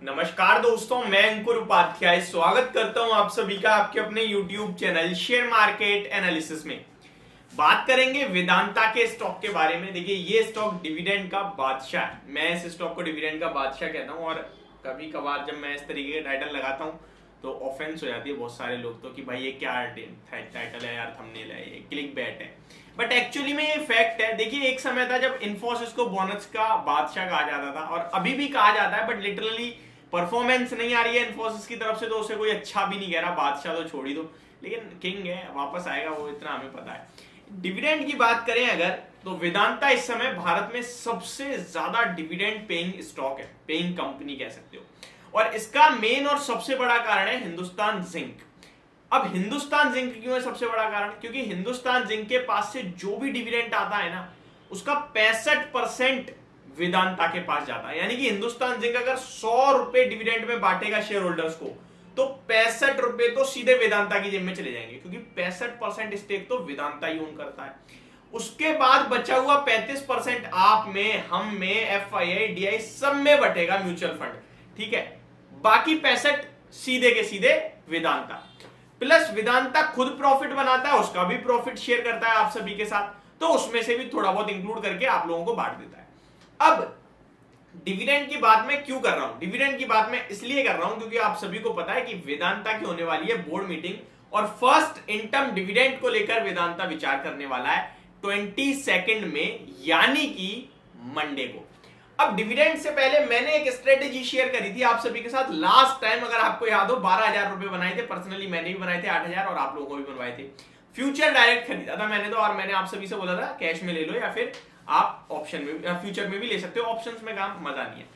नमस्कार दोस्तों, मैं अंकुर उपाध्याय स्वागत करता हूं आप सभी का आपके अपने YouTube channel share market analysis में। बात करेंगे वेदांता के स्टॉक के बारे में। देखिए, ये स्टॉक डिविडेंड का बादशाह है। मैं इस स्टॉक को डिविडेंड का बादशाह कहता हूं और कभी कभार जब मैं इस तरीके का टाइटल लगाता हूं तो ऑफेंस हो जाती है बहुत सारे लोग तो कि भाई ये क्या टाइटल है यार, थंबनेल है, ये क्लिक बैट है। बट एक्चुअली में ये फैक्ट है। देखिए, एक समय था जब इन्फोसिस को बोनस का बादशाह कहा जाता था और अभी भी कहा जाता है, बट लिटरली परफॉर्मेंस नहीं आ रही है इन्फोसिस की तरफ से तो उसे कोई अच्छा भी नहीं कह रहा। बादशाह तो छोड़ ही दो, लेकिन किंग है, वापस आएगा वो, इतना हमें पता है। डिविडेंड की बात करें अगर, तो वेदांता इस समय भारत में सबसे ज्यादा डिविडेंड पेइंग स्टॉक है, पेइंग कंपनी कह सकते हो। और इसका मेन और सबसे बड़ा कारण है हिंदुस्तान जिंक। अब हिंदुस्तान जिंक क्यों है सबसे बड़ा कारण? क्योंकि हिंदुस्तान जिंक के पास से जो भी डिविडेंड आता है ना, उसका 65% वेदांता के पास जाता है। यानी कि हिंदुस्तान जिंक अगर 100 रुपए डिविडेंड में बांटेगा शेयर होल्डर्स को, तो 65 रुपए तो सीधे वेदांता की जेब में चले जाएंगे, क्योंकि 65% स्टेक तो वेदांता ही ओन करता है। उसके बाद बचा हुआ 35% आप में, हम में, एफआईआई, डीआई सब में बटेगा म्यूचुअल फंड, ठीक है। बाकी 65 सीधे के सीधे वेदांता। प्लस वेदांता खुद प्रॉफिट बनाता है, उसका भी प्रॉफिट शेयर करता है आप सभी के साथ, तो उसमें से भी थोड़ा बहुत इंक्लूड करके आप लोगों को बांट देता है। अब डिविडेंड की बात मैं क्यों कर रहा हूं? डिविडेंड की बात मैं इसलिए कर रहा हूं क्योंकि आप सभी को पता है कि वेदांता की होने वाली है बोर्ड मीटिंग और फर्स्ट इंटर्म डिविडेंड को लेकर वेदांता विचार करने वाला है 22 में, यानी कि मंडे को। अब डिविडेंड से पहले मैंने एक स्ट्रेटेजी शेयर करी थी आप सभी के साथ लास्ट टाइम, अगर आपको याद हो, 12,000 रुपए बनाए थे। पर्सनली मैंने भी बनाए थे 8,000 और आप लोगों को भी बनवाए थे। फ्यूचर डायरेक्ट खरीदा था मैंने तो, और मैंने आप सभी से बोला था कैश में ले लो या फिर आप ऑप्शन में, फ्यूचर में भी ले सकते हो। ऑप्शंस में काम मजा नहीं है।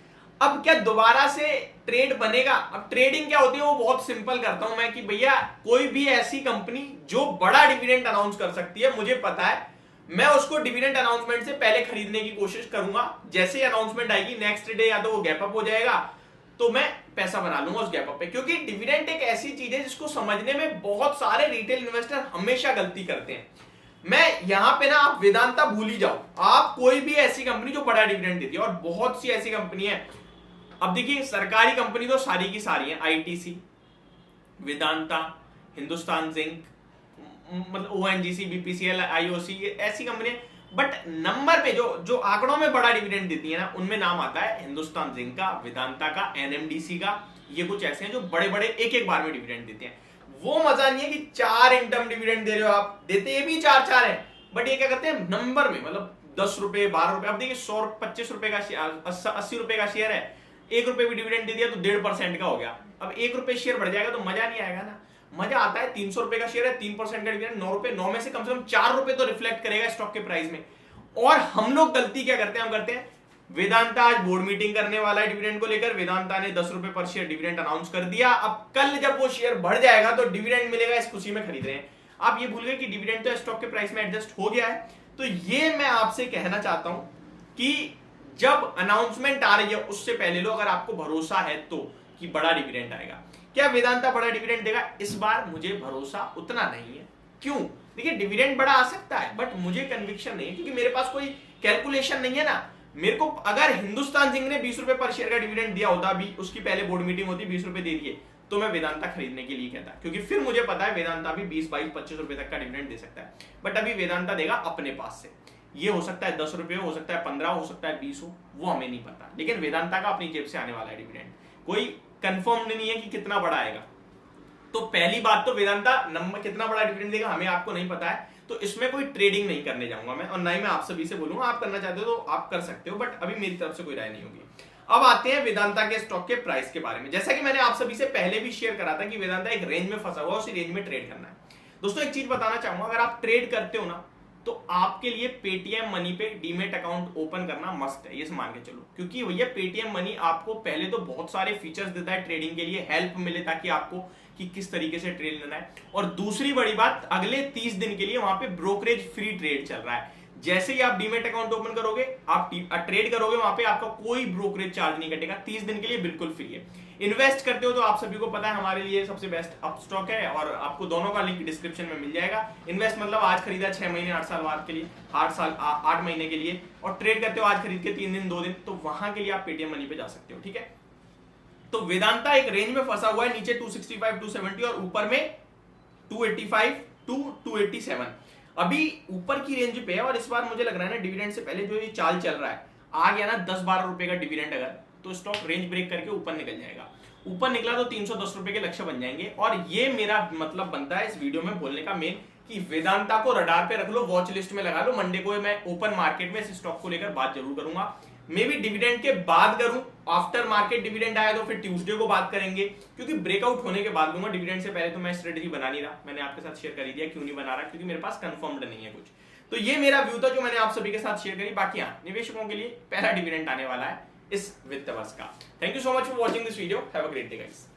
अब क्या दोबारा से ट्रेड बनेगा? अब ट्रेडिंग क्या होती है वो बहुत सिंपल करता हूं मैं कि भैया कोई भी ऐसी कंपनी जो बड़ा डिविडेंड अनाउंस कर सकती है, मुझे पता है, मैं उसको डिविडेंड अनाउंसमेंट से पहले खरीदने की कोशिश करूंगा। जैसे ही अनाउंसमेंट आएगी नेक्स्ट डे या तो वो गैप अप हो जाएगा तो मैं पैसा बना लूंगा उस गैप अप पे। क्योंकि डिविडेंड एक ऐसी चीज है जिसको समझने में बहुत सारे रिटेल इन्वेस्टर हमेशा गलती करते हैं। मैं यहां पे ना, आप वेदांता भूल ही जाओ, आप कोई भी ऐसी कंपनी जो बड़ा डिविडेंड देती है, और बहुत सी ऐसी कंपनी है। अब देखिए, सरकारी कंपनी तो सारी की सारी है, आईटीसी, वेदांता, हिंदुस्तान जिंक, मतलब ओएनजीसी, बीपीसीएल, आईओसी, ऐसी कंपनी। बट नंबर पे जो आंकड़ों में बड़ा डिविडेंड देती है ना, उनमें नाम आता है हिंदुस्तान जिंक का, वेदांता का, एनएमडीसी का। ये कुछ ऐसे हैं जो बड़े बड़े एक एक बार में डिविडेंड देते हैं। वो मजा नहीं है कि 4 इंटर्म डिविडेंड दे रहे हो आप, देते ये भी 4 है, बट ये क्या करते हैं नंबर में, मतलब 10 रुपए, 12 रुपए। अब देखिए 125 रुपए का शेयर, 80 रुपए का शेयर है, 1 रुपए भी डिविडेंड दे दिया तो 1.5% का हो गया। अब 1 रुपए शेयर बढ़ जाएगा तो मजा नहीं आएगा ना। मजा आता है 300 रुपए का शेयर है, 3% का डिविडेंड, 9 रुपए, 9 में से कम 4 रुपए तो रिफ्लेक्ट करेगा स्टॉक के प्राइस में। और हम लोग गलती क्या करते हैं? हम करते हैं, वेदांता आज बोर्ड मीटिंग करने वाला है डिविडेंड को लेकर, वेदांता ने 10 रुपए पर शेयर डिविडेंड अनाउंस कर दिया। अब कल जब वो शेयर बढ़ जाएगा तो डिविडेंड मिलेगा, इस खुशी में खरीद रहे हैं। आप ये भूल गए कि डिविडेंड तो स्टॉक के प्राइस में एडजस्ट हो गया है। तो ये मैं आपसे कहना चाहता हूं कि जब अनाउंसमेंट आ रही है उससे पहले लो, अगर आपको भरोसा है तो, कि बड़ा डिविडेंड आएगा। क्या वेदांता बड़ा डिविडेंड देगा? इस बार मुझे भरोसा उतना नहीं है। क्यों? देखिए, डिविडेंड बड़ा आ सकता है बट मुझे कन्विक्शन नहीं है, क्योंकि मेरे पास कोई कैलकुलेशन नहीं है ना। मेरे को अगर हिंदुस्तान जिंक ने 20 रुपए पर शेयर का डिविडेंड दिया होता, अभी उसकी पहले बोर्ड मीटिंग होती, 20 रुपए दे दिए, तो मैं वेदांता खरीदने के लिए कहता, क्योंकि फिर मुझे पता है वेदांता भी 20, 22, 25 रुपए तक का डिविडेंड दे सकता है। बट अभी वेदांता देगा अपने पास से। ये हो सकता है 10 रुपए, हो सकता है 15, हो सकता है 20 हो, वो हमें नहीं पता, लेकिन वेदांता का अपनी जेब से आने वाला है डिविडेंड। कोई कंफर्म नहीं है कि कितना बड़ा आएगा। तो पहली बात तो वेदांता नंबर कितना बड़ा डिविडेंड देगा हमें आपको नहीं पता है, तो इसमें कोई ट्रेडिंग नहीं करने जाऊंगा मैं, और ना ही मैं आप सभी से बोलूंगा। आप करना चाहते हो तो आप कर सकते हो, बट अभी मेरी तरफ से कोई राय नहीं होगी। अब आते हैं वेदांता के स्टॉक के प्राइस के बारे में। जैसा कि मैंने आप सभी से पहले भी शेयर करा था कि वेदांता एक रेंज में फंसा हुआ है, उसी रेंज में ट्रेड करना है। दोस्तों एक चीज बताना चाहूंगा, अगर आप ट्रेड करते हो ना, तो आपके लिए पेटीएम मनी पे डीमेट अकाउंट ओपन करना मस्ट है, ये मान के चलो। क्योंकि भैया पेटीएम मनी आपको पहले तो बहुत सारे फीचर्स देता है ट्रेडिंग के लिए, हेल्प मिले ताकि आपको कि किस तरीके से ट्रेड लेना है। और दूसरी बड़ी बात, अगले 30 दिन के लिए वहां पे ब्रोकरेज फ्री ट्रेड चल रहा है। जैसे ही आप डीमेट अकाउंट ओपन करोगे, आप ट्रेड करोगे, वहां पे आपका कोई ब्रोकरेज चार्ज नहीं कटेगा, 30 दिन के लिए बिल्कुल फ्री है। इन्वेस्ट करते हो तो आप सभी को पता है हमारे लिए सबसे बेस्ट अप स्टॉक है, और आपको दोनों का लिंक डिस्क्रिप्शन में मिल जाएगा। इन्वेस्ट मतलब आज खरीदा 6 महीने 8 साल बाद के लिए, 8 महीने के लिए, और ट्रेड करते हो आज खरीद के 3 दिन 2 दिन, तो वहां के लिए आप पेटीएम मनी पे जा सकते हो, ठीक है। तो वेदांता एक रेंज में फंसा हुआ है, नीचे 265 270 और ऊपर में 285 टू 287। अभी ऊपर की रेंज पे है और इस बार मुझे लग रहा है ना डिविडेंड से पहले जो ये चाल चल रहा है, आ गया ना 10-12 रुपए का डिविडेंड अगर, तो स्टॉक रेंज ब्रेक करके ऊपर निकल जाएगा। ऊपर निकला तो 310 रुपए के लक्ष्य बन जाएंगे। और ये मेरा मतलब बनता है इस वीडियो में बोलने का मेन कि वेदांता को रडार पे रख लो, वॉच लिस्ट में लगा लो। मंडे को मैं ओपन मार्केट में इस स्टॉक को लेकर बात जरूर करूंगा, मे भी डिविडेंड के बाद करूं, आफ्टर मार्केट डिविडेंड आया तो फिर ट्यूसडे को बात करेंगे, क्योंकि ब्रेकआउट होने के बाद लूंगा। डिविडेंड से पहले तो मैं स्ट्रेटेजी बना नहीं रहा, मैंने आपके साथ शेयर कर ही दिया क्यों नहीं बना रहा, क्योंकि मेरे पास कंफर्म्ड नहीं है कुछ। तो ये मेरा व्यू था जो मैंने आप सभी के साथ शेयर करी। बाकी हाँ, निवेशकों के लिए पहला डिविडेंड आने वाला है इस वित्त वर्ष का। Thank you so much for watching this video, have a great day guys.